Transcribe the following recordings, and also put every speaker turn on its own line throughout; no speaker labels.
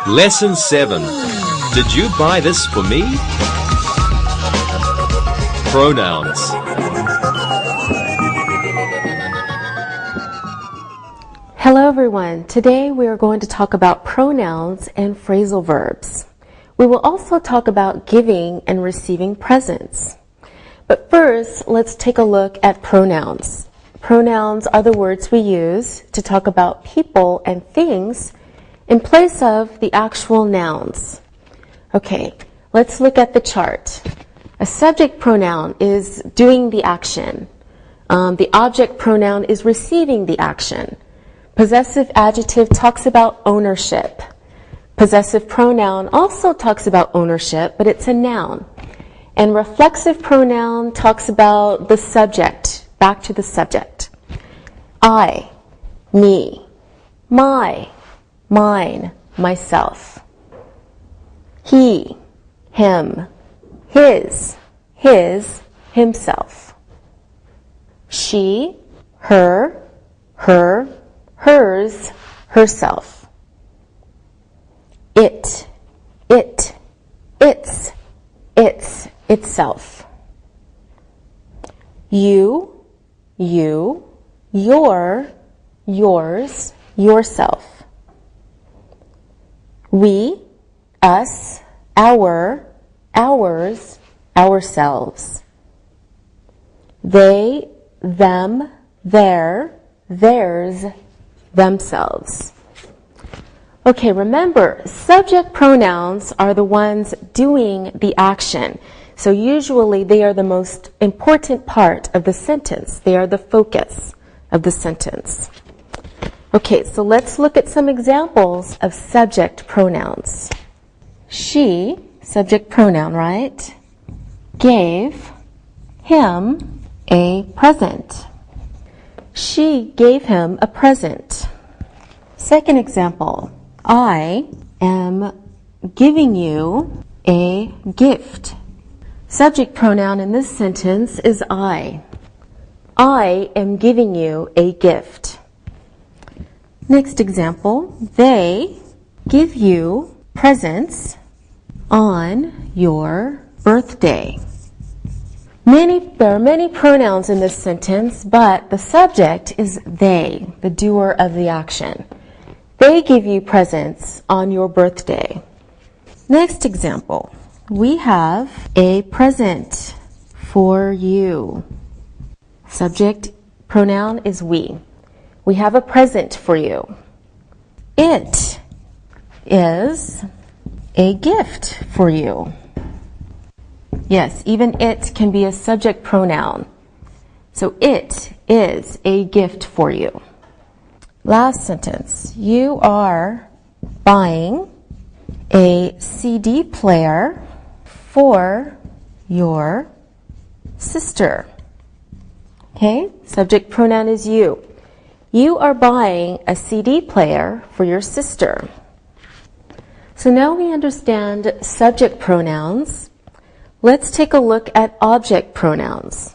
Lesson 7. Did you buy this for me? Pronouns.
Hello everyone. Today we are going to talk about pronouns and phrasal verbs. We will also talk about giving and receiving presents. But first, let's take a look at pronouns. Pronouns are the words we use to talk about people and things in place of the actual nouns. Okay, let's look at the chart. A subject pronoun is doing the action. The object pronoun is receiving the action. Possessive adjective talks about ownership. Possessive pronoun also talks about ownership, but it's a noun. And reflexive pronoun talks about the subject, back to the subject. I, me, my, mine, myself. He, him, his, himself. She, her, hers, herself. It, its, itself. You, your, yours, yourself. We, us, our, ours, ourselves. They, them, their, theirs, themselves. Okay, remember, subject pronouns are the ones doing the action. So usually they are the most important part of the sentence. They are the focus of the sentence. Okay, so let's look at some examples of subject pronouns. She, subject pronoun, right, gave him a present. She gave him a present. Second example, I am giving you a gift. Subject pronoun in this sentence is I. I am giving you a gift. Next example, they give you presents on your birthday. There are many pronouns in this sentence, but the subject is they, the doer of the action. They give you presents on your birthday. Next example, we have a present for you. Subject pronoun is we. We have a present for you. It is a gift for you. Yes, even it can be a subject pronoun. So it is a gift for you. Last sentence. You are buying a CD player for your sister. Okay, subject pronoun is you. You are buying a CD player for your sister. So now we understand subject pronouns. Let's take a look at object pronouns.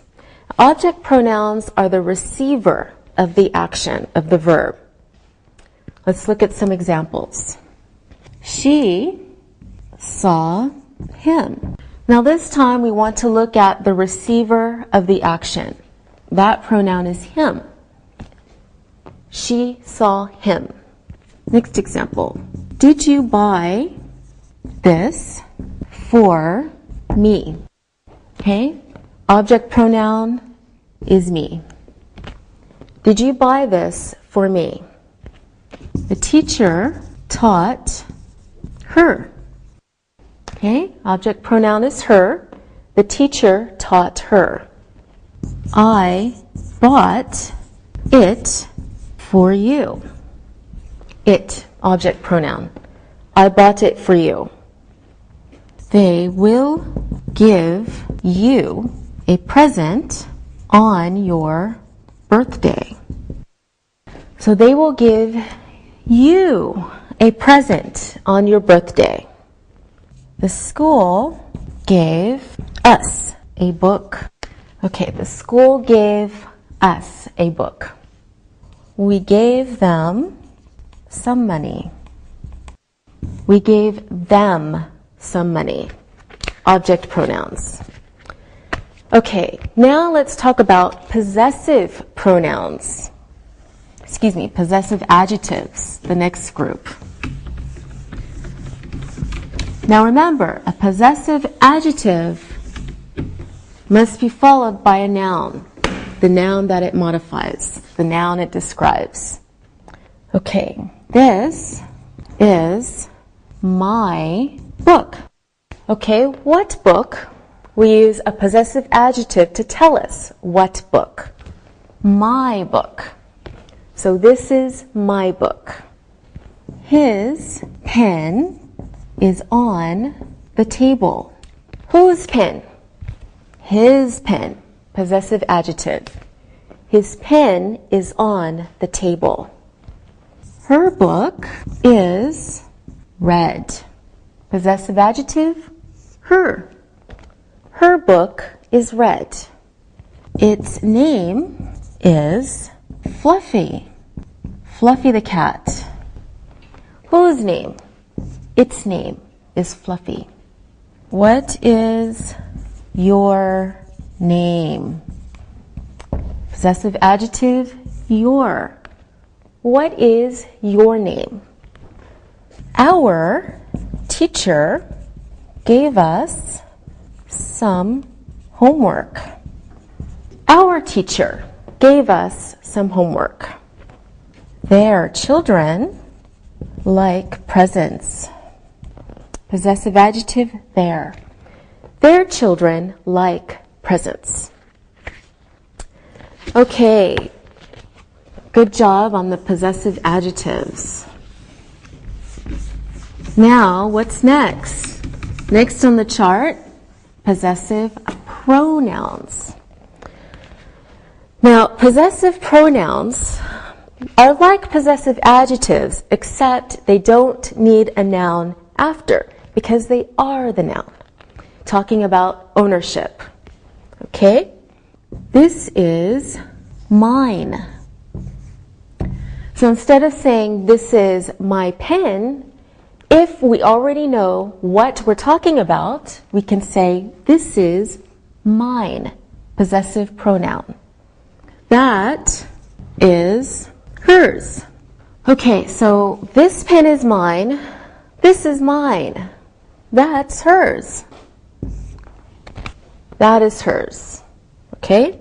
Object pronouns are the receiver of the action, of the verb. Let's look at some examples. She saw him. Now this time we want to look at the receiver of the action. That pronoun is him. She saw him. Next example. Did you buy this for me? Okay, object pronoun is me. Did you buy this for me? The teacher taught her. Okay, object pronoun is her. The teacher taught her. I bought it for you. It, object pronoun. I bought it for you. They will give you a present on your birthday. So they will give you a present on your birthday. The school gave us a book. Okay, the school gave us a book. We gave them some money. We gave them some money. Object pronouns. Okay, now let's talk about possessive pronouns. Possessive adjectives, the next group. Now remember, a possessive adjective must be followed by a noun, the noun that it modifies, the noun it describes. Okay, this is my book. Okay, what book? We use a possessive adjective to tell us what book. My book. So this is my book. His pen is on the table. Whose pen? His pen. Possessive adjective. His pen is on the table. Her book is red. Possessive adjective, her. Her book is red. Its name is Fluffy. Fluffy the cat. Whose name? Its name is Fluffy. What is your name? Possessive adjective, your. What is your name? Our teacher gave us some homework. Our teacher gave us some homework. Their children like presents. Possessive adjective, their. Their children like presents. Okay, good job on the possessive adjectives. Now, what's next? Next on the chart, possessive pronouns. Now, possessive pronouns are like possessive adjectives, except they don't need a noun after, because they are the noun. Talking about ownership. Okay? This is mine. So instead of saying this is my pen, if we already know what we're talking about, we can say this is mine. Possessive pronoun. That is hers. Okay, so this pen is mine. This is mine. That's hers. That is hers. Okay?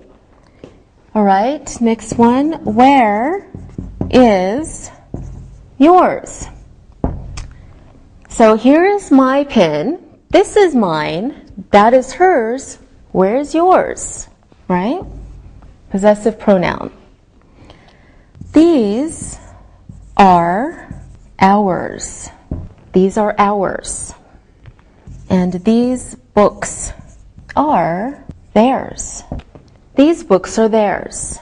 All right, next one. Where is yours? So here is my pen. This is mine. That is hers. Where's yours? Right? Possessive pronoun. These are ours. These are ours. And these books are theirs. These books are theirs.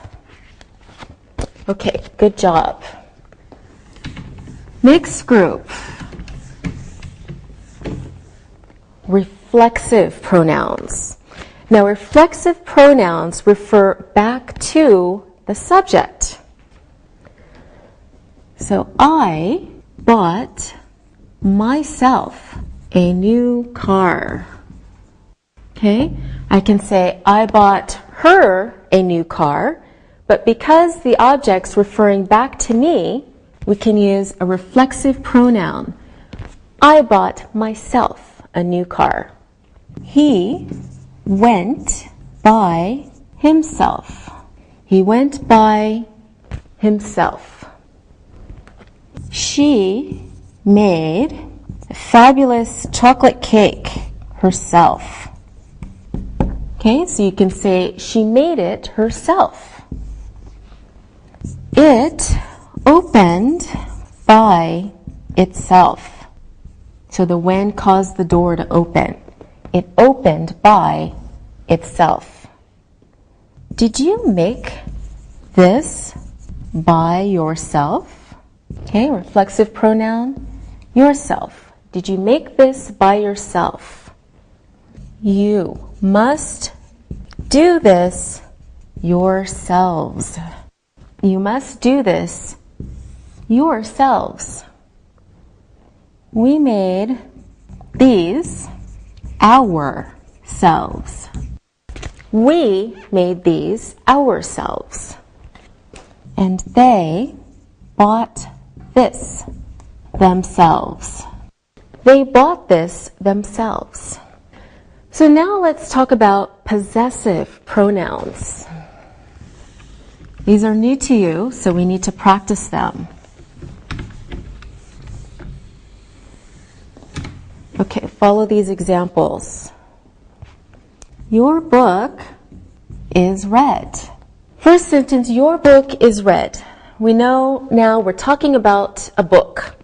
Okay, good job. Next group. Reflexive pronouns. Now, reflexive pronouns refer back to the subject. So, I bought myself a new car. Okay, I can say I bought her a new car, but because the object's referring back to me, we can use a reflexive pronoun. I bought myself a new car. He went by himself. He went by himself. She made a fabulous chocolate cake herself. Okay, so you can say she made it herself. It opened by itself. So the when caused the door to open. It opened by itself. Did you make this by yourself? Okay, reflexive pronoun, yourself. Did you make this by yourself? You must do this yourselves. You must do this yourselves. We made these ourselves. We made these ourselves. And they bought this themselves. They bought this themselves. So now let's talk about possessive pronouns. These are new to you, so we need to practice them. Okay, follow these examples. Your book is red. First sentence, your book is red. We know now we're talking about a book.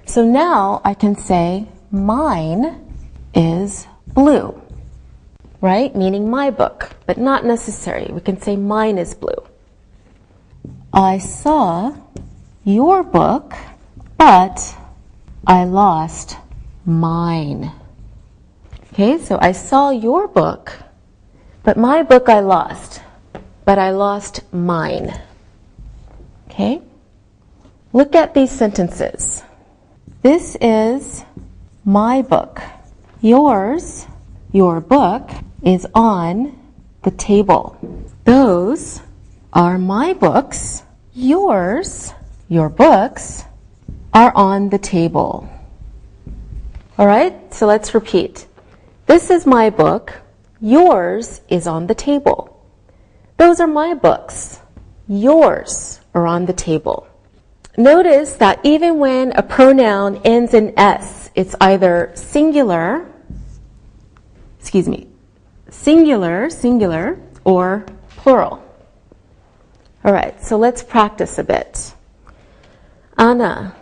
So now I can say mine is blue, right? Meaning my book, but not necessary. We can say mine is blue. I saw your book, but I lost mine. Okay, so I saw your book, but my book I lost, but I lost mine. Okay, look at these sentences. This is my book. Yours, your book, is on the table. Those are my books. Yours, your books, are on the table. All right, so let's repeat. This is my book. Yours is on the table. Those are my books. Yours are on the table. Notice that even when a pronoun ends in S, it's either singular, or plural. All right, so let's practice a bit. Anna,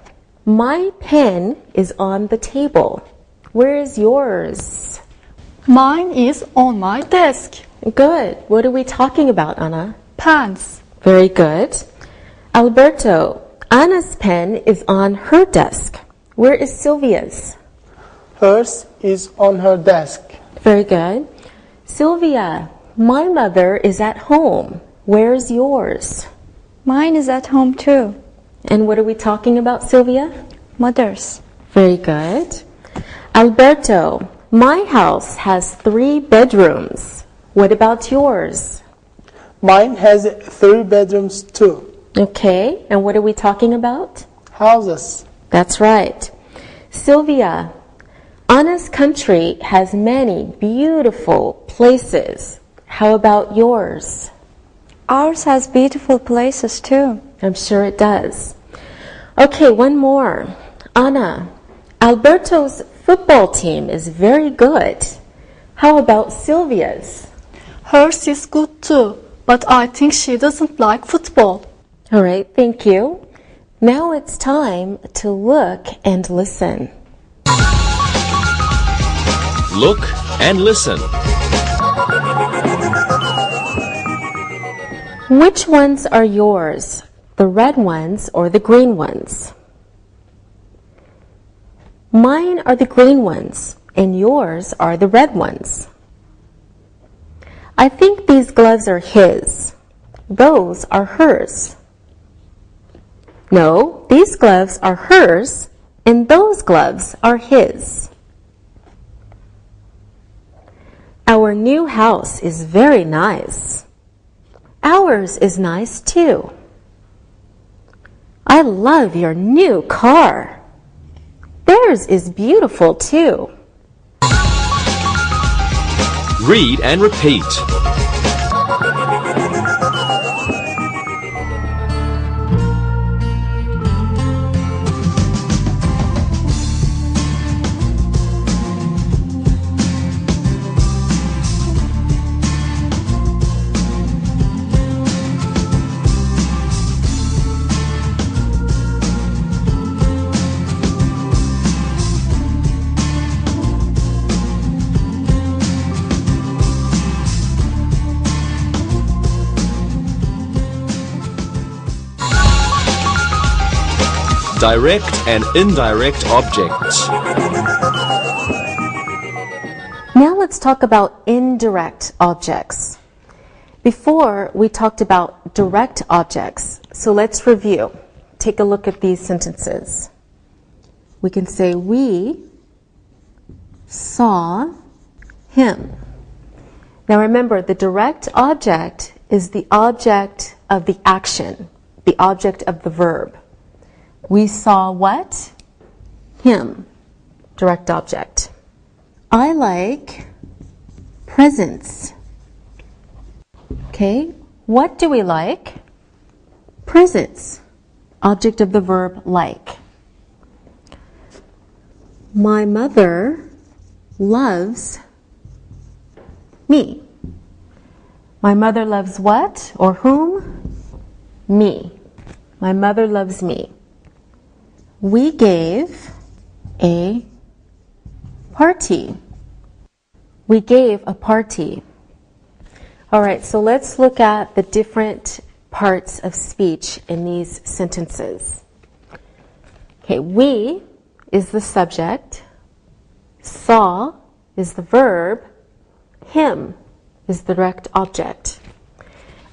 my pen is on the table. Where is yours?
Mine is on my desk.
Good. What are we talking about, Anna?
Pens.
Very good. Alberto, Anna's pen is on her desk. Where is Sylvia's?
Hers is on her desk.
Very good. Sylvia, my mother is at home. Where's yours?
Mine is at home too.
And what are we talking about, Sylvia?
Mother's.
Very good. Alberto, my house has 3 bedrooms. What about yours?
Mine has 3 bedrooms too.
Okay, and what are we talking about?
Houses.
That's right. Sylvia, Anna's country has many beautiful places. How about yours?
Ours has beautiful places too.
I'm sure it does. Okay, one more. Anna, Alberto's football team is very good. How about Sylvia's?
Hers is good too, but I think she doesn't like football.
All right, thank you. Now it's time to look and listen.
Look and listen.
Which ones are yours? The red ones or the green ones? Mine are the green ones, and yours are the red ones. I think these gloves are his. Those are hers. No, these gloves are hers, and those gloves are his. Our new house is very nice. Ours is nice too. I love your new car. Theirs is beautiful too.
Read and repeat. Direct and indirect objects.
Now let's talk about indirect objects. Before, we talked about direct objects. So let's review. Take a look at these sentences. we can say we saw him. Now remember, the direct object is the object of the action, the object of the verb. We saw what? Him. Direct object. I like presents. Okay, what do we like? Presents. Object of the verb like. My mother loves me. My mother loves what or whom? Me. My mother loves me. We gave a party. We gave a party. All right, so let's look at the different parts of speech in these sentences. Okay, we is the subject, saw is the verb, him is the direct object.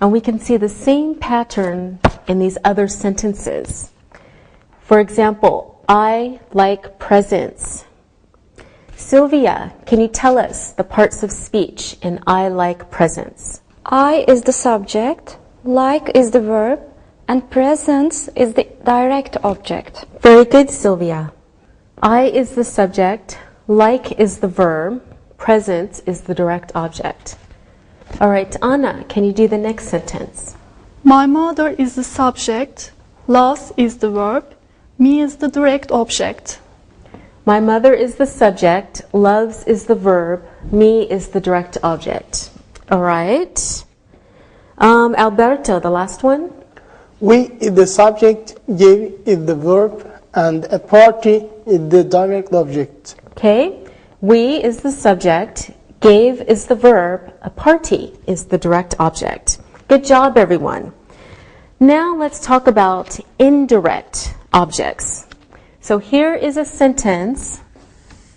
And we can see the same pattern in these other sentences. For example, I like presents. Sylvia, can you tell us the parts of speech in I like presents?
I is the subject, like is the verb, and presents is the direct object.
Very good, Sylvia. I is the subject, like is the verb, presents is the direct object. All right, Anna, can you do the next sentence?
My mother is the subject, loves is the verb, me is the direct object.
My mother is the subject, loves is the verb, me is the direct object. All right. Alberto, the last one.
We is the subject, give is the verb, and a party is the direct object.
Okay. We is the subject, gave is the verb, a party is the direct object. Good job, everyone. Now let's talk about indirect objects. So here is a sentence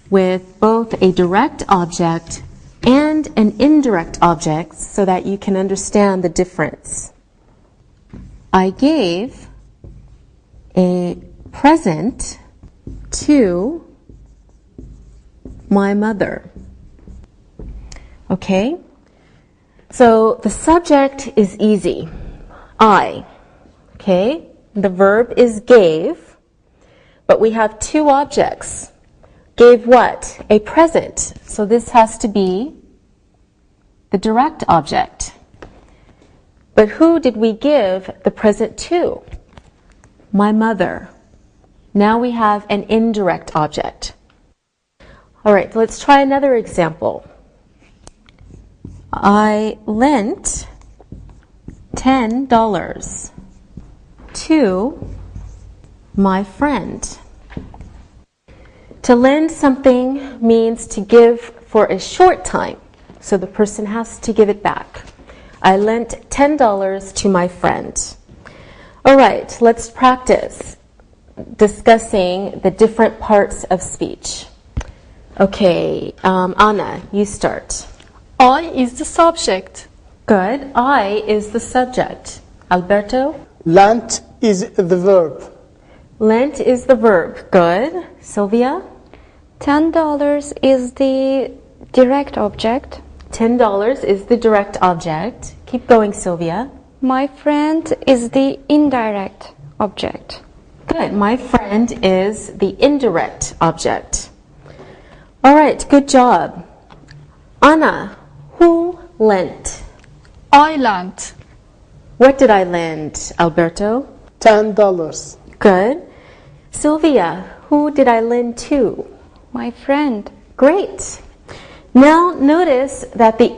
with both a direct object and an indirect object so that you can understand the difference. I gave a present to my mother. Okay? So the subject is easy. I. Okay? The verb is gave, but we have two objects. Gave what? A present. So this has to be the direct object. But who did we give the present to? My mother. Now we have an indirect object. All right, let's try another example. I lent $10 to my friend. To lend something means to give for a short time, so the person has to give it back. I lent $10 to my friend. All right, let's practice discussing the different parts of speech. Okay, Anna, you start.
I is the subject.
Good. I is the subject. Alberto?
Lent is the verb.
Lent is the verb. Good. Sylvia?
$10 is the direct object.
$10 is the direct object. Keep going, Sylvia.
My friend is the indirect object.
Good. My friend is the indirect object. All right, good job. Anna, who lent?
I lent.
What did I lend, Alberto?
$10.
Good. Sylvia, who did I lend to?
My friend.
Great. Now notice that the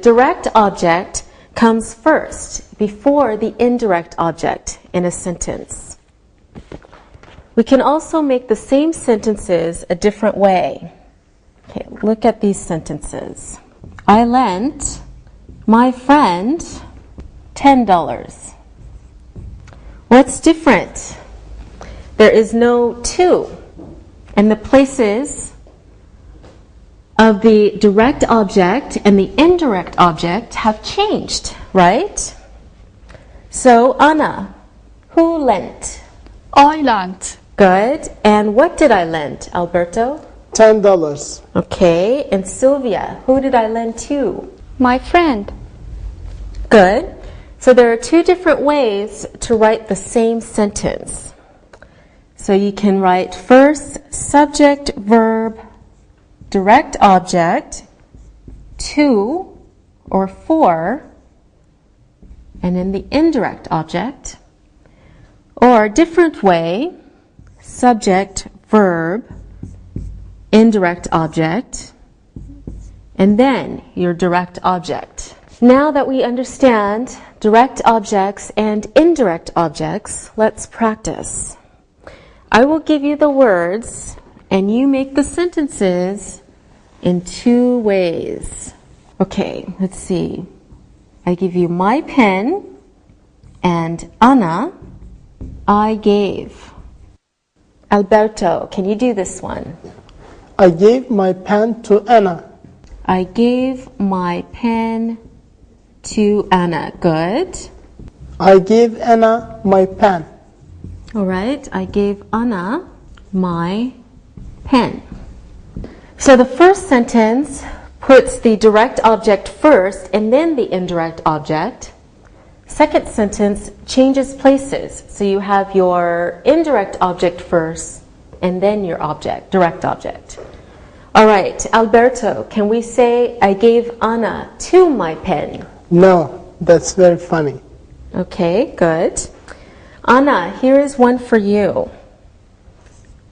direct object comes first before the indirect object in a sentence. We can also make the same sentences a different way. Okay, look at these sentences. I lent my friend $10. What's different? There is no to, and the places of the direct object and the indirect object have changed, right? So, Anna, who lent?
I lent.
Good. And what did I lend, Alberto?
$10.
Okay. And Sylvia, who did I lend to?
My friend.
Good. So there are two different ways to write the same sentence. So you can write first subject, verb, direct object, to or for, and then the indirect object. Or a different way, subject, verb, indirect object, and then your direct object. Now that we understand direct objects and indirect objects, let's practice. I will give you the words, and you make the sentences in two ways. Okay, let's see. I give you my pen, and Anna, I gave. Alberto, can you do this one?
I gave my pen to Anna.
I gave my pen to Anna. Good.
I gave Anna my pen.
All right, I gave Anna my pen. So the first sentence puts the direct object first and then the indirect object. Second sentence changes places. So you have your indirect object first and then your object, direct object. All right, Alberto, can we say I gave Anna to my pen?
No, that's very funny.
Okay, good. Anna, here is one for you.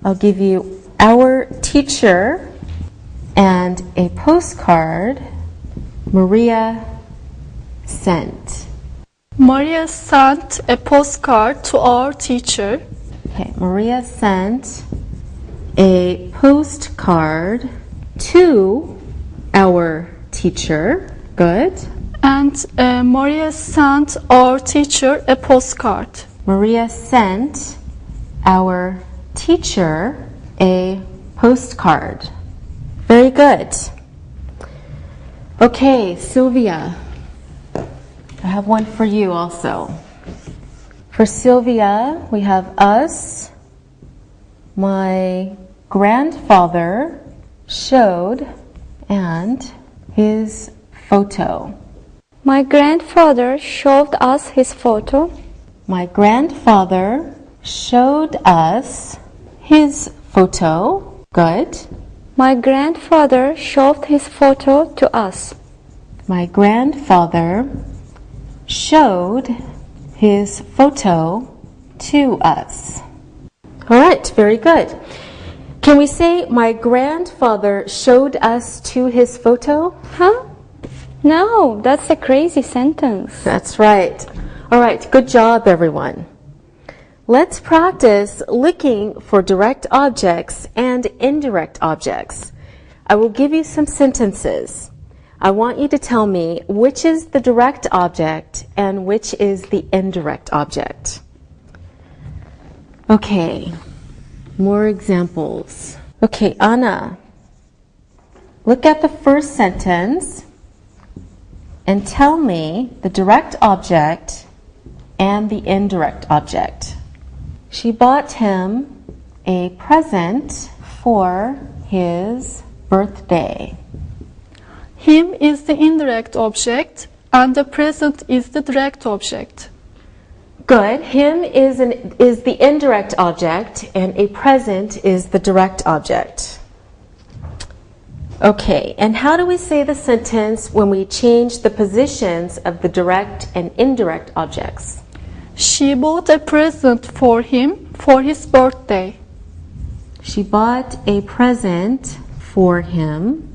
I'll give you our teacher and a postcard Maria sent.
Maria sent a postcard to our teacher.
Okay, Maria sent a postcard to our teacher. Good.
And Maria sent our teacher a postcard.
Maria sent our teacher a postcard. Very good. Okay, Sylvia, I have one for you also. For Sylvia, we have us. My grandfather showed and his photo.
My grandfather showed us his photo.
My grandfather showed us his photo. Good.
My grandfather showed his photo to us.
My grandfather showed his photo to us. All right, very good. Can we say my grandfather showed us to his photo?
Huh? No, that's a crazy sentence.
That's right. All right, good job, everyone. Let's practice looking for direct objects and indirect objects. I will give you some sentences. I want you to tell me which is the direct object and which is the indirect object. Okay, more examples. Okay, Anna, look at the first sentence and tell me the direct object and the indirect object. She bought him a present for his birthday.
Him is the indirect object and the present is the direct object.
Good. Him is the indirect object and a present is the direct object. Okay, and how do we say the sentence when we change the positions of the direct and indirect objects?
She bought a present for him for his birthday.
She bought a present for him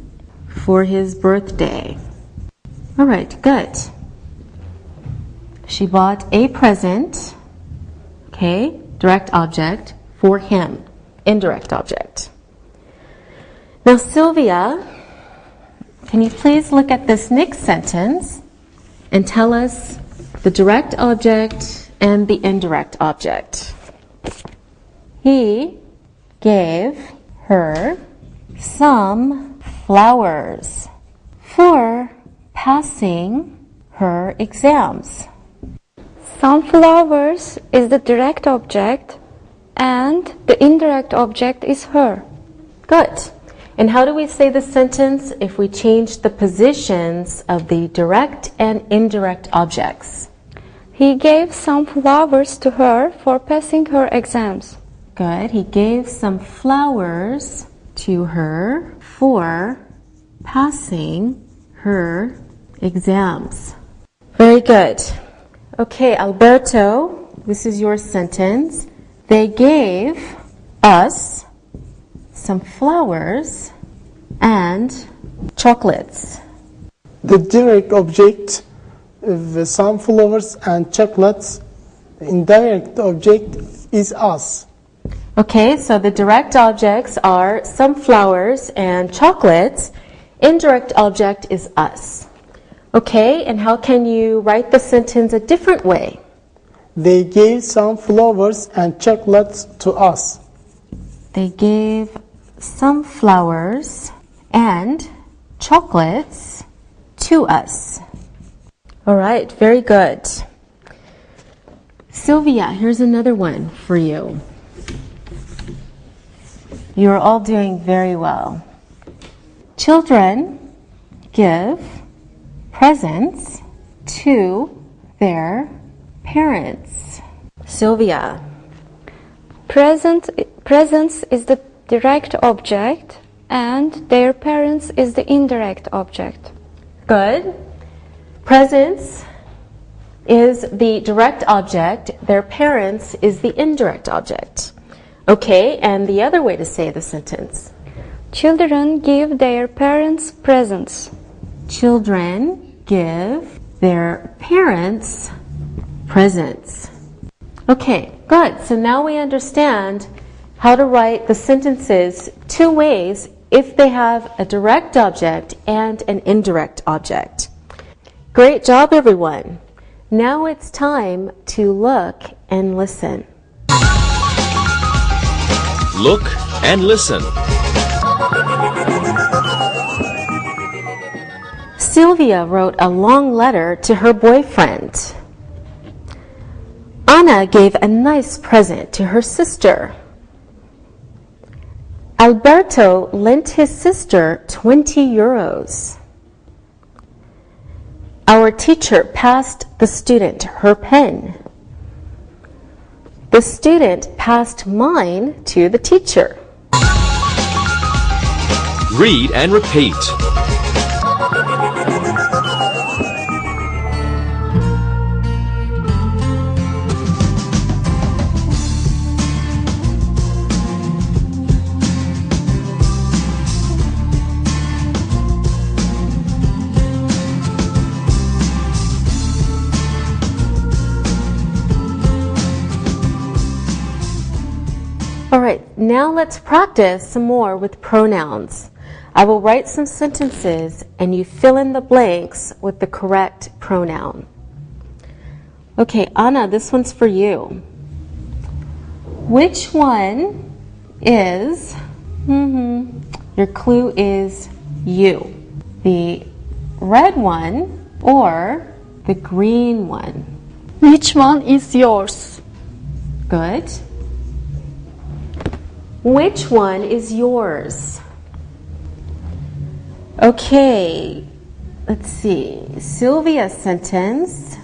for his birthday. All right, good. She bought a present, okay, direct object, for him, indirect object. Now, Sylvia, can you please look at this next sentence and tell us the direct object and the indirect object? He gave her some flowers for passing her exams.
Some flowers is the direct object and the indirect object is her.
Good. And how do we say the sentence if we change the positions of the direct and indirect objects?
He gave some flowers to her for passing her exams.
Good. He gave some flowers to her for passing her exams. Very good. Okay, Alberto, this is your sentence. They gave us some flowers and chocolates.
The direct object of some flowers and chocolates, the indirect object is us.
Okay, so the direct objects are some flowers and chocolates. Indirect object is us. Okay, and how can you write the sentence a different way?
They gave some flowers and chocolates to us.
They gave some flowers and chocolates to us. All right, very good. Sylvia, here's another one for you. You're all doing very well. Children give presents to their parents. Sylvia.
Presents is the direct object and their parents is the indirect object.
Good. Presents is the direct object. Their parents is the indirect object. Okay, and the other way to say the sentence.
Children give their parents presents.
Children give their parents presents. Okay, good. So now we understand how to write the sentences two ways if they have a direct object and an indirect object. Great job, everyone. Now it's time to look and listen.
Look and listen.
Sylvia wrote a long letter to her boyfriend. Anna gave a nice present to her sister. Alberto lent his sister 20 euros. Our teacher passed the student her pen. The student passed mine to the teacher.
Read and repeat.
All right, now let's practice some more with pronouns. I will write some sentences and you fill in the blanks with the correct pronoun. Okay, Anna, this one's for you. Which one is, your clue is you. The red one or the green one?
Which one is yours?
Good. Which one is yours? Okay, let's see. Sylvia's sentence.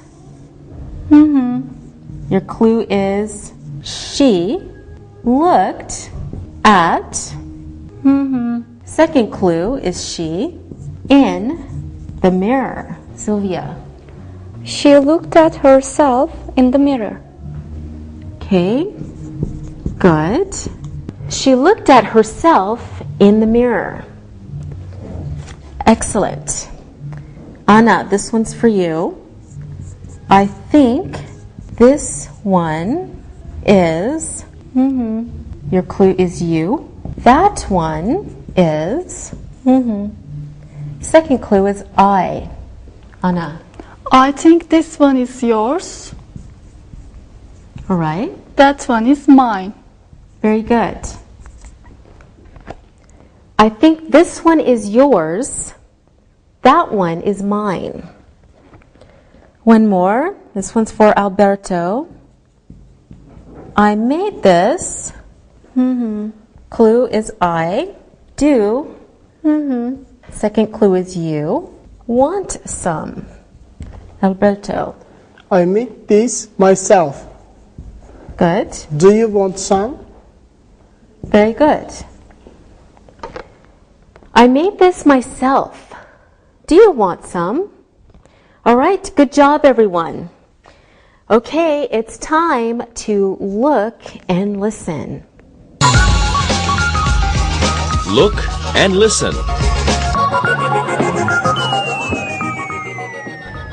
Your clue is she looked at. Second clue is she in the mirror. Sylvia.
She looked at herself in the mirror.
Okay, good. She looked at herself in the mirror. Excellent. Anna, this one's for you. I think this one is, your clue is you. That one is, second clue is I. Anna.
I think this one is yours.
All right.
That one is mine.
Very good. I think this one is yours. That one is mine. One more. This one's for Alberto. I made this. Clue is I. Do. Second clue is you. Want some. Alberto.
I made this myself.
Good.
Do you want some?
Very good. I made this myself. Do you want some? All right, good job, everyone. Okay, it's time to look and listen.
Look and listen.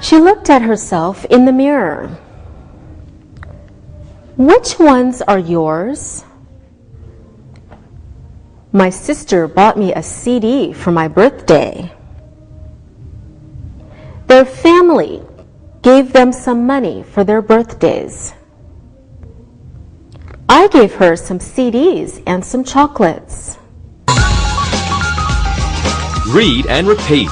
She looked at herself in the mirror. Which ones are yours? My sister bought me a CD for my birthday. Their family gave them some money for their birthdays. I gave her some CDs and some chocolates.
Read and repeat.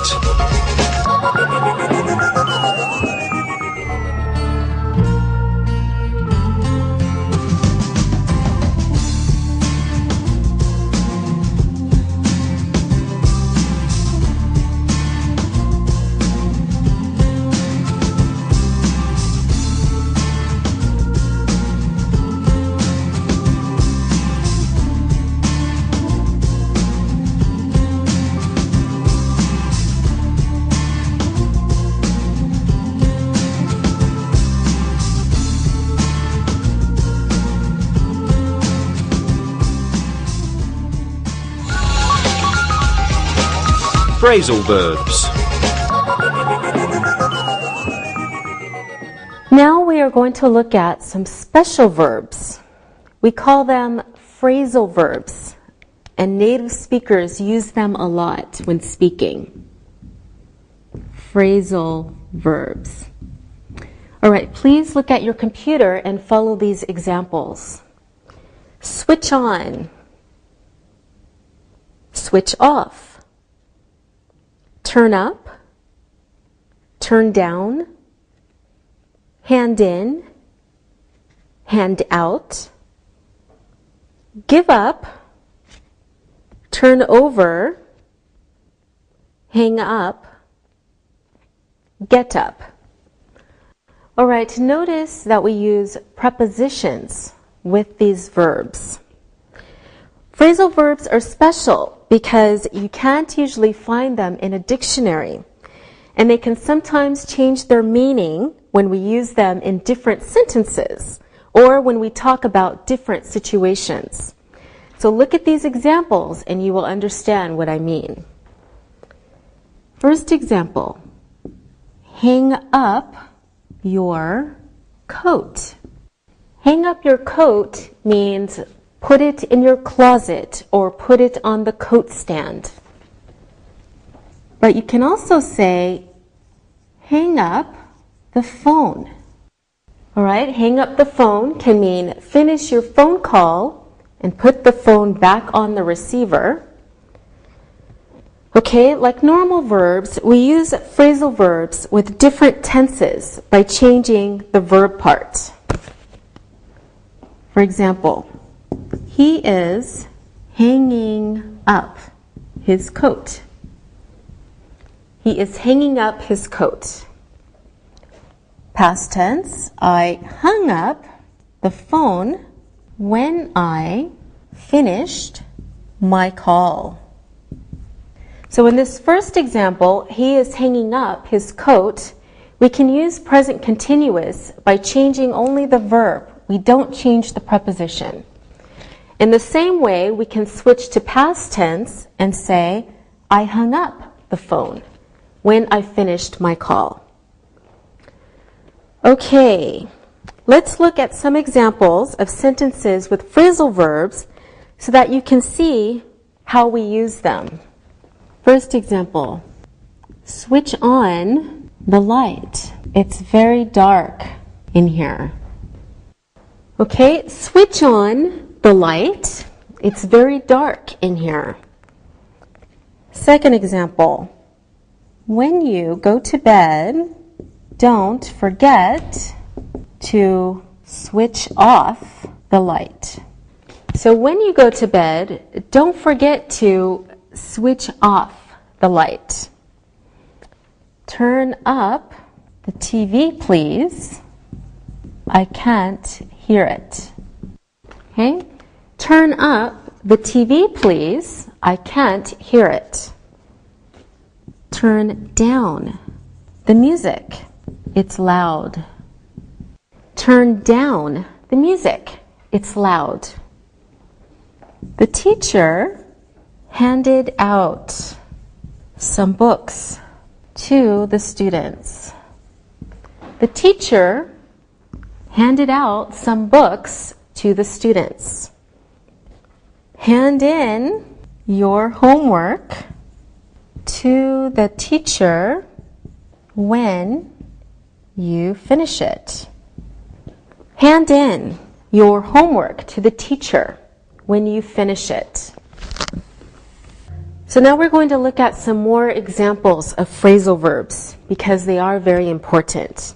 Phrasal verbs.
Now we are going to look at some special verbs. We call them phrasal verbs, and native speakers use them a lot when speaking. Phrasal verbs. All right, please look at your computer and follow these examples. Switch on. Switch off. Turn up, turn down, hand in, hand out, give up, turn over, hang up, get up. All right, notice that we use prepositions with these verbs. Phrasal verbs are special because you can't usually find them in a dictionary, and they can sometimes change their meaning when we use them in different sentences or when we talk about different situations. So look at these examples and you will understand what I mean. First example, hang up your coat. Hang up your coat means put it in your closet or put it on the coat stand. But you can also say, hang up the phone. All right, hang up the phone can mean finish your phone call and put the phone back on the receiver. Okay, like normal verbs, we use phrasal verbs with different tenses by changing the verb part. For example, he is hanging up his coat. He is hanging up his coat. Past tense, I hung up the phone when I finished my call. So in this first example, he is hanging up his coat. We can use present continuous by changing only the verb. We don't change the preposition. In the same way, we can switch to past tense and say, I hung up the phone when I finished my call. Okay, let's look at some examples of sentences with phrasal verbs so that you can see how we use them. First example, switch on the light. It's very dark in here. Okay, switch on the light. It's very dark in here. Second example, when you go to bed, don't forget to switch off the light. So when you go to bed, don't forget to switch off the light. Turn up the TV, please. I can't hear it. Okay? Turn up the TV, please. I can't hear it. Turn down the music. It's loud. Turn down the music. It's loud. The teacher handed out some books to the students. The teacher handed out some books to the students. Hand in your homework to the teacher when you finish it. Hand in your homework to the teacher when you finish it. So now we're going to look at some more examples of phrasal verbs because they are very important.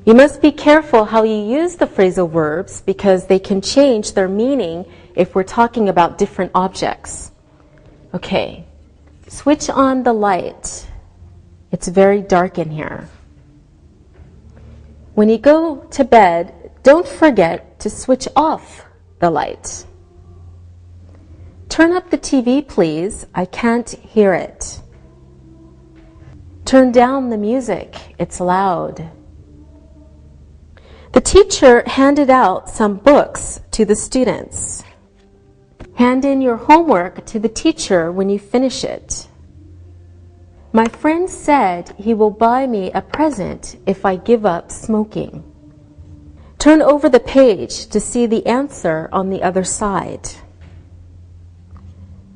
You must be careful how you use the phrasal verbs because they can change their meaning if we're talking about different objects. Okay, switch on the light. It's very dark in here. When you go to bed, don't forget to switch off the light. Turn up the TV, please. I can't hear it. Turn down the music. It's loud. The teacher handed out some books to the students. Hand in your homework to the teacher when you finish it. My friend said he will buy me a present if I give up smoking. Turn over the page to see the answer on the other side.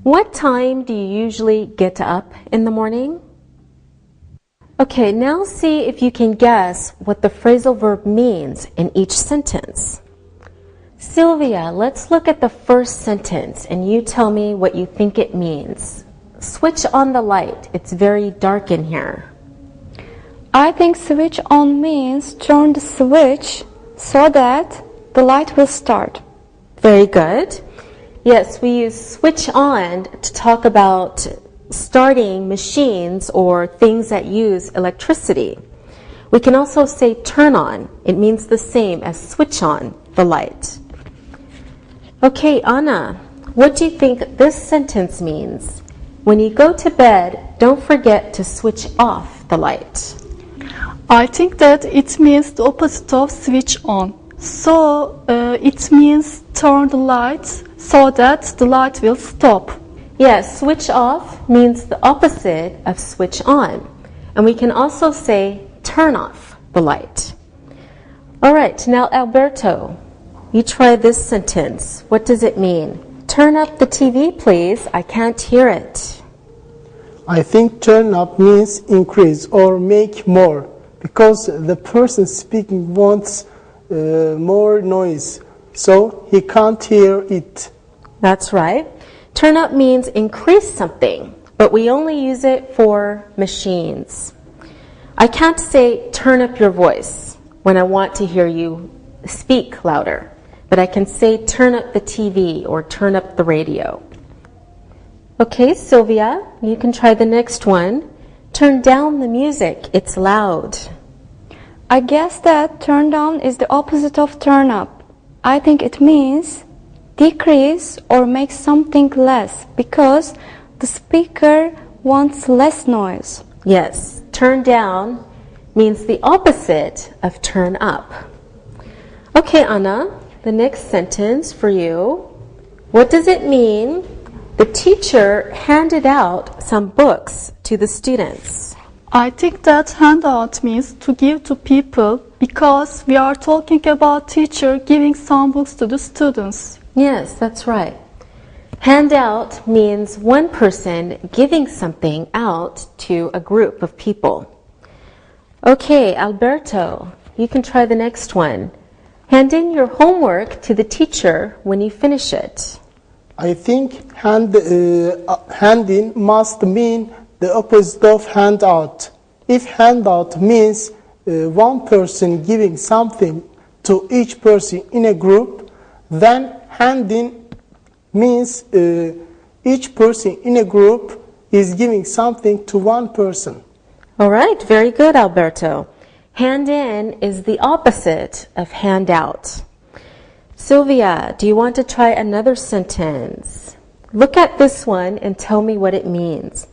What time do you usually get up in the morning? Okay, now see if you can guess what the phrasal verb means in each sentence. Sylvia, let's look at the first sentence and you tell me what you think it means. Switch on the light. It's very dark in here.
I think switch on means turn the switch so that the light will start.
Very good. Yes, we use switch on to talk about starting machines or things that use electricity. We can also say turn on. It means the same as switch on the light. Okay, Anna, what do you think this sentence means? When you go to bed, don't forget to switch off the light.
I think that it means the opposite of switch on. So it means turn the light so that the light will stop.
Yes, switch off means the opposite of switch on. And we can also say turn off the light. All right, now Alberto, you try this sentence. What does it mean? Turn up the TV, please. I can't hear it.
I think turn up means increase or make more because the person speaking wants more noise, so he can't hear it.
That's right. Turn up means increase something, but we only use it for machines. I can't say turn up your voice when I want to hear you speak louder, but I can say turn up the TV or turn up the radio. Okay, Sylvia, you can try the next one. Turn down the music. It's loud.
I guess that turn down is the opposite of turn up. I think it means decrease or make something less because the speaker wants less noise.
Yes, turn down means the opposite of turn up. Okay, Anna, the next sentence for you. What does it mean? The teacher handed out some books to the students.
I think that handout means to give to people because we are talking about teacher giving some books to the students.
Yes, that's right. Handout means one person giving something out to a group of people. Okay, Alberto, you can try the next one. Hand in your homework to the teacher when you finish it.
I think hand-in must mean the opposite of handout. If handout means one person giving something to each person in a group, Then handing means each person in a group is giving something to one person.
All right, very good, Alberto. Hand in is the opposite of hand out. Sylvia, do you want to try another sentence? Look at this one and tell me what it means.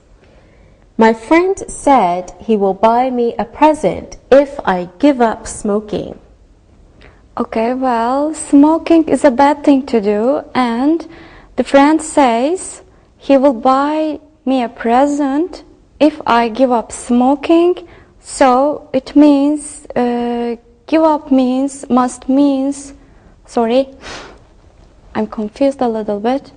My friend said he will buy me a present if I give up smoking.
Okay, well, smoking is a bad thing to do, and the friend says he will buy me a present if I give up smoking. So it means give up means sorry, I'm confused a little bit.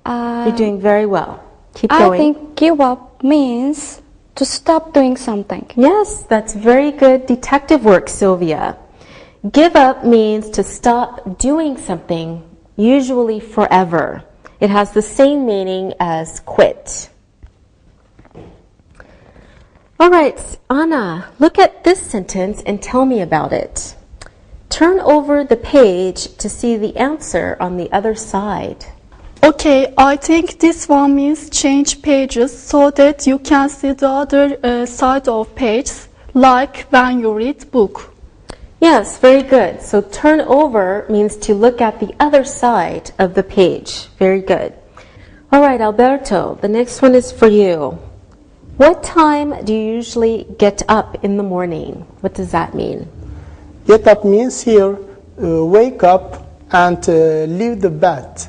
You're doing very well. Keep
I
going.
think give up means to stop doing something.
Yes, that's very good detective work, Sylvia. Give up means to stop doing something, usually forever. It has the same meaning as quit. All right, Anna, look at this sentence and tell me about it. Turn over the page to see the answer on the other side.
Okay, I think this one means change pages so that you can see the other side of pages, like when you read book.
Yes, very good. So turn over means to look at the other side of the page. Very good. All right, Alberto, the next one is for you. What time do you usually get up in the morning? What does that mean?
Get up means here, wake up and leave the bed.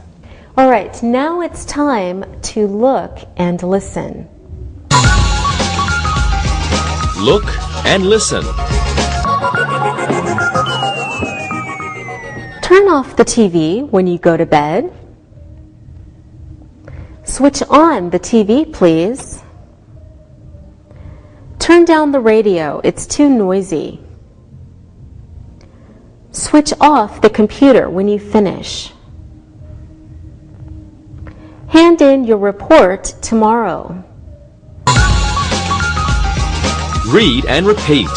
All right, now it's time to look and listen.
Look and listen.
Turn off the TV when you go to bed. Switch on the TV, please. Turn down the radio, it's too noisy. Switch off the computer when you finish. Hand in your report tomorrow.
Read and repeat.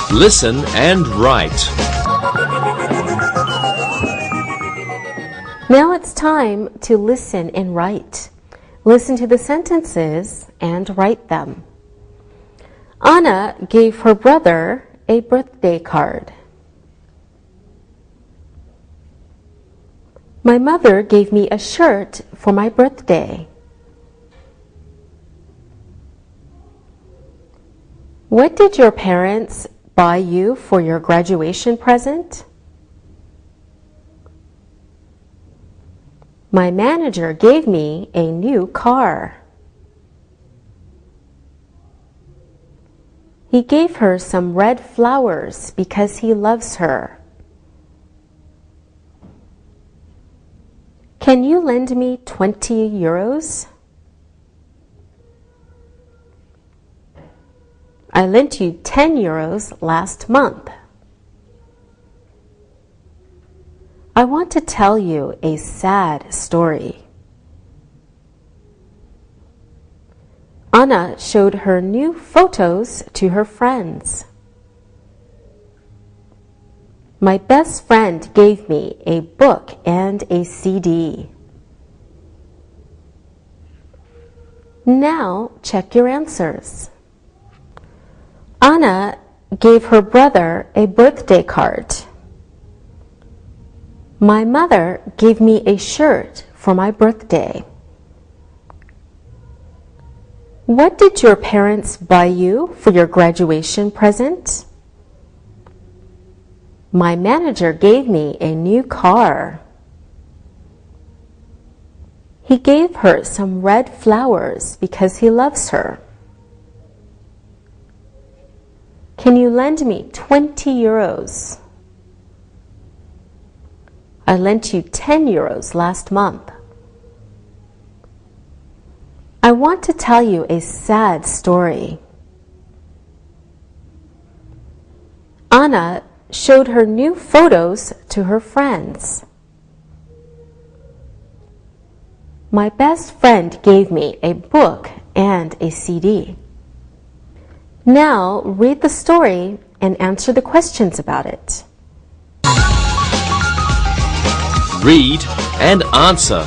Listen and write.
Now it's time to listen and write. Listen to the sentences and write them. Anna gave her brother a birthday card. My mother gave me a shirt for my birthday. What did your parents buy you for your graduation present? My manager gave me a new car. He gave her some red flowers because he loves her. Can you lend me 20 euros? I lent you 10 euros last month. I want to tell you a sad story. Anna showed her new photos to her friends. My best friend gave me a book and a CD. Now check your answers. Anna gave her brother a birthday card. My mother gave me a shirt for my birthday. What did your parents buy you for your graduation present? My manager gave me a new car. He gave her some red flowers because he loves her. Can you lend me 20 euros? I lent you 10 euros last month. I want to tell you a sad story. Anna showed her new photos to her friends. My best friend gave me a book and a CD. Now read the story and answer the questions about it.
Read and answer.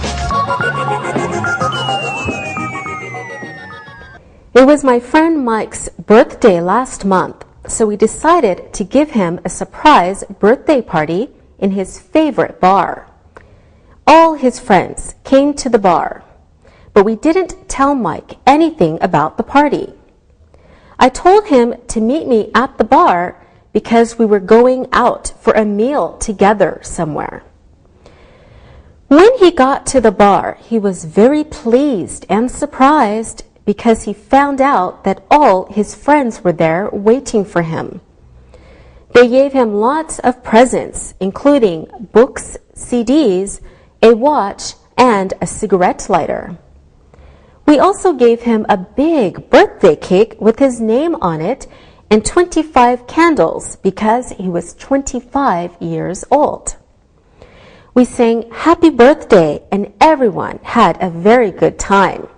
It was my friend Mike's birthday last month, so we decided to give him a surprise birthday party in his favorite bar. All his friends came to the bar, but we didn't tell Mike anything about the party. I told him to meet me at the bar because we were going out for a meal together somewhere. When he got to the bar, he was very pleased and surprised because he found out that all his friends were there waiting for him. They gave him lots of presents, including books, CDs, a watch, and a cigarette lighter. We also gave him a big birthday cake with his name on it and 25 candles because he was 25 years old. We sang Happy Birthday and everyone had a very good time.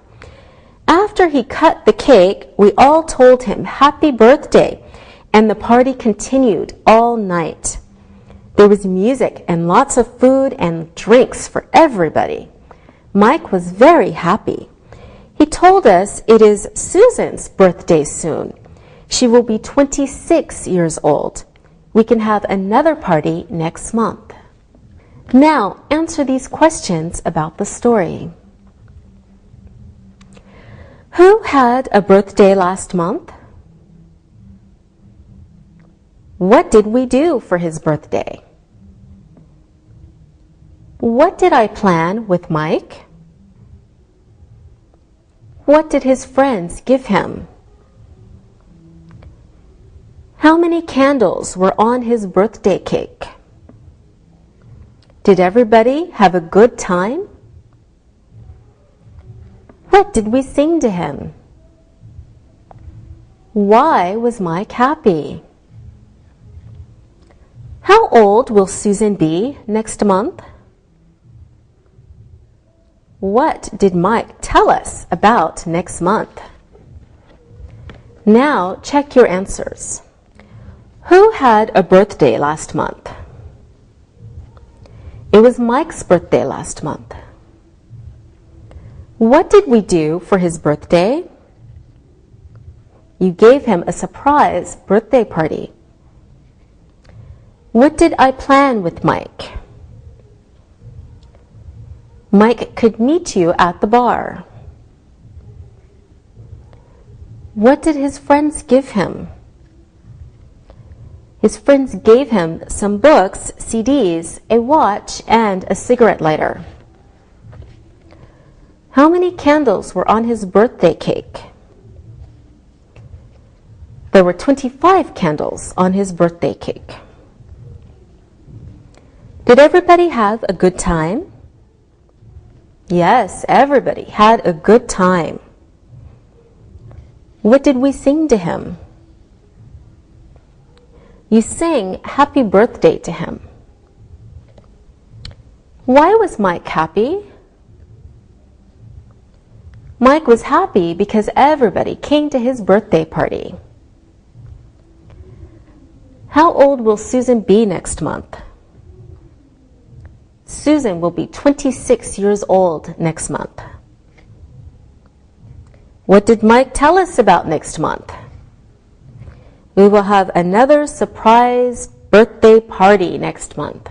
After he cut the cake, we all told him Happy Birthday and the party continued all night. There was music and lots of food and drinks for everybody. Mike was very happy. He told us it is Susan's birthday soon. She will be 26 years old. We can have another party next month. Now answer these questions about the story. Who had a birthday last month? What did we do for his birthday? What did I plan with Mike? What did his friends give him? How many candles were on his birthday cake? Did everybody have a good time? What did we sing to him? Why was Mike happy? How old will Susan be next month? What did Mike tell us about next month? Now check your answers. Who had a birthday last month? It was Mike's birthday last month. What did we do for his birthday? You gave him a surprise birthday party. What did I plan with Mike? Mike could meet you at the bar. What did his friends give him? His friends gave him some books, CDs, a watch, and a cigarette lighter. How many candles were on his birthday cake? There were 25 candles on his birthday cake. Did everybody have a good time? Yes, everybody had a good time. What did we sing to him? You sang Happy Birthday to him. Why was Mike happy? Mike was happy because everybody came to his birthday party. How old will Susan be next month? Susan will be 26 years old next month. What did Mike tell us about next month? We will have another surprise birthday party next month.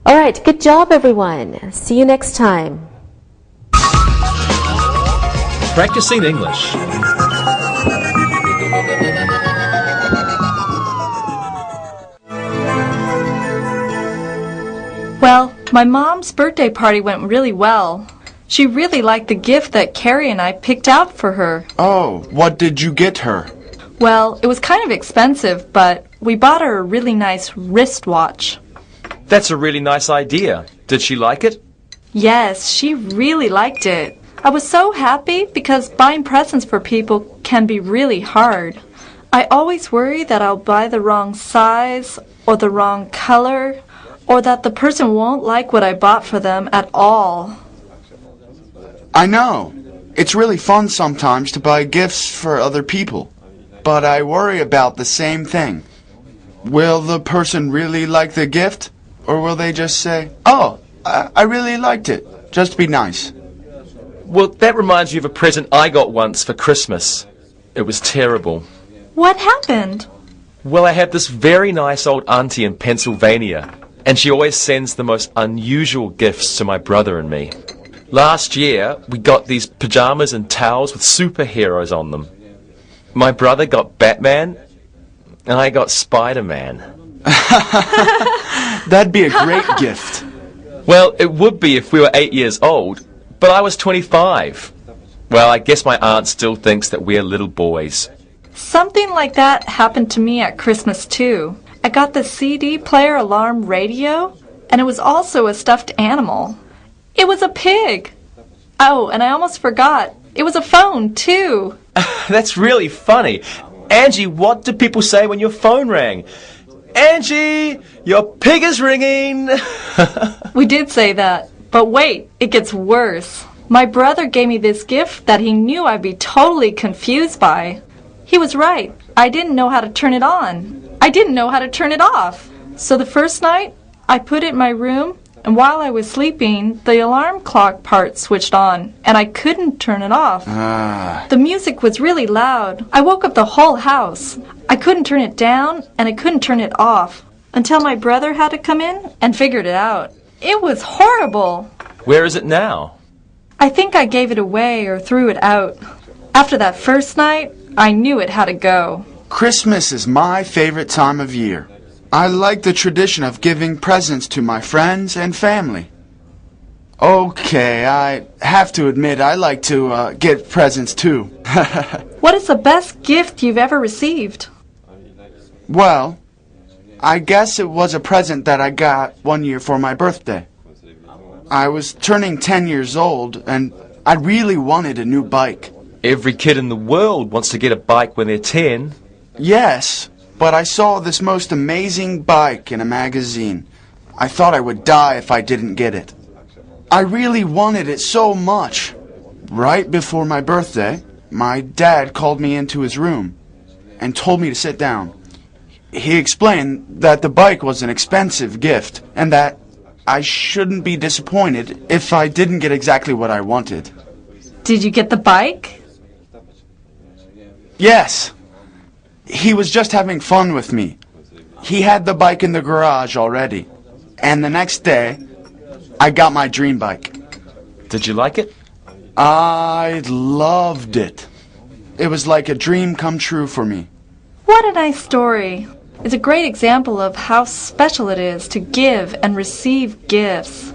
All right, good job, everyone. See you next time.
Practicing English.
Well, my mom's birthday party went really well. She really liked the gift that Carrie and I picked out for her.
Oh, what did you get her?
Well, it was kind of expensive, but we bought her a really nice wristwatch.
That's a really nice idea. Did she like it?
Yes, she really liked it. I was so happy because buying presents for people can be really hard. I always worry that I'll buy the wrong size or the wrong color or that the person won't like what I bought for them at all.
I know. It's really fun sometimes to buy gifts for other people, but I worry about the same thing. Will the person really like the gift, or will they just say, "Oh, I really liked it. Just be nice"?
Well, that reminds me of a present I got once for Christmas. It was terrible.
What happened?
Well, I have this very nice old auntie in Pennsylvania, and she always sends the most unusual gifts to my brother and me. Last year, we got these pajamas and towels with superheroes on them. My brother got Batman, and I got Spider-Man.
That'd be a great gift.
Well, it would be if we were 8 years old, but I was 25. Well, I guess my aunt still thinks that we're little boys.
Something like that happened to me at Christmas too. I got the CD player alarm radio, and it was also a stuffed animal. It was a pig. Oh, and I almost forgot. It was a phone too.
That's really funny. Angie, what did people say when your phone rang? Angie, your pig is ringing.
We did say that. But wait, it gets worse. My brother gave me this gift that he knew I'd be totally confused by. He was right. I didn't know how to turn it on. I didn't know how to turn it off. So the first night, I put it in my room, and while I was sleeping, the alarm clock part switched on, and I couldn't turn it off. The music was really loud. I woke up the whole house. I couldn't turn it down, and I couldn't turn it off, until my brother had to come in and figured it out. It was horrible.
Where is it now?
I think I gave it away or threw it out. After that first night, I knew it had to go.
Christmas is my favorite time of year. I like the tradition of giving presents to my friends and family. Okay, I have to admit I like to get presents too.
What is the best gift you've ever received?
Well, I guess it was a present that I got one year for my birthday. I was turning 10 years old, and I really wanted a new bike.
Every kid in the world wants to get a bike when they're 10.
Yes, but I saw this most amazing bike in a magazine. I thought I would die if I didn't get it. I really wanted it so much. Right before my birthday, my dad called me into his room and told me to sit down. He explained that the bike was an expensive gift and that I shouldn't be disappointed if I didn't get exactly what I wanted.
Did you get the bike?
Yes. He was just having fun with me. He had the bike in the garage already. And the next day, I got my dream bike.
Did you like it?
I loved it. It was like a dream come true for me.
What a nice story. It's a great example of how special it is to give and receive gifts.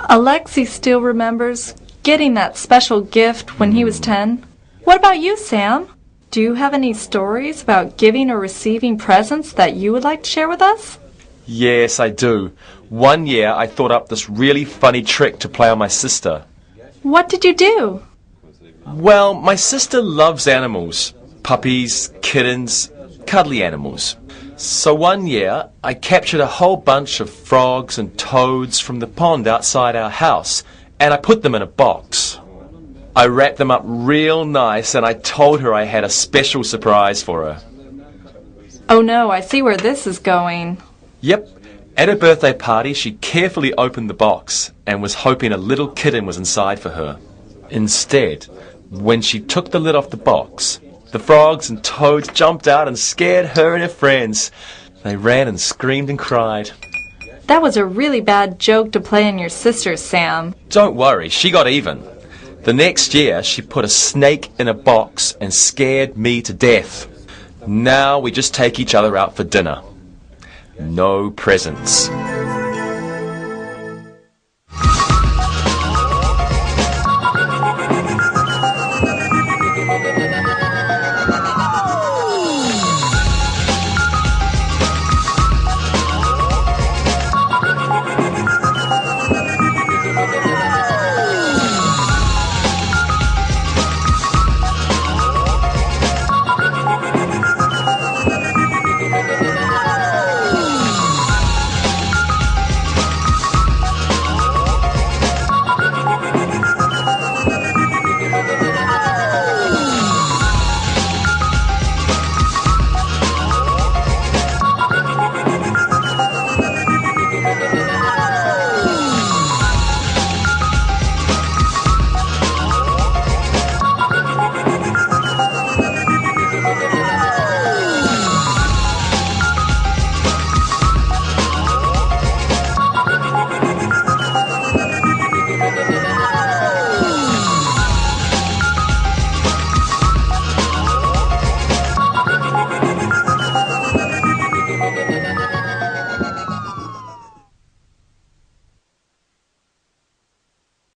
Alexei still remembers getting that special gift when he was 10. What about you, Sam? Do you have any stories about giving or receiving presents that you would like to share with us?
Yes, I do. One year I thought up this really funny trick to play on my sister.
What did you do?
Well, my sister loves animals. Puppies, kittens, cuddly animals. So one year I captured a whole bunch of frogs and toads from the pond outside our house, and I put them in a box. I wrapped them up real nice, and I told her I had a special surprise for her.
Oh no, I see where this is going.
Yep. At her birthday party, she carefully opened the box and was hoping a little kitten was inside for her. Instead, when she took the lid off the box, the frogs and toads jumped out and scared her and her friends. They ran and screamed and cried.
That was a really bad joke to play on your sister, Sam.
Don't worry, she got even. The next year, she put a snake in a box and scared me to death. Now we just take each other out for dinner. No presents.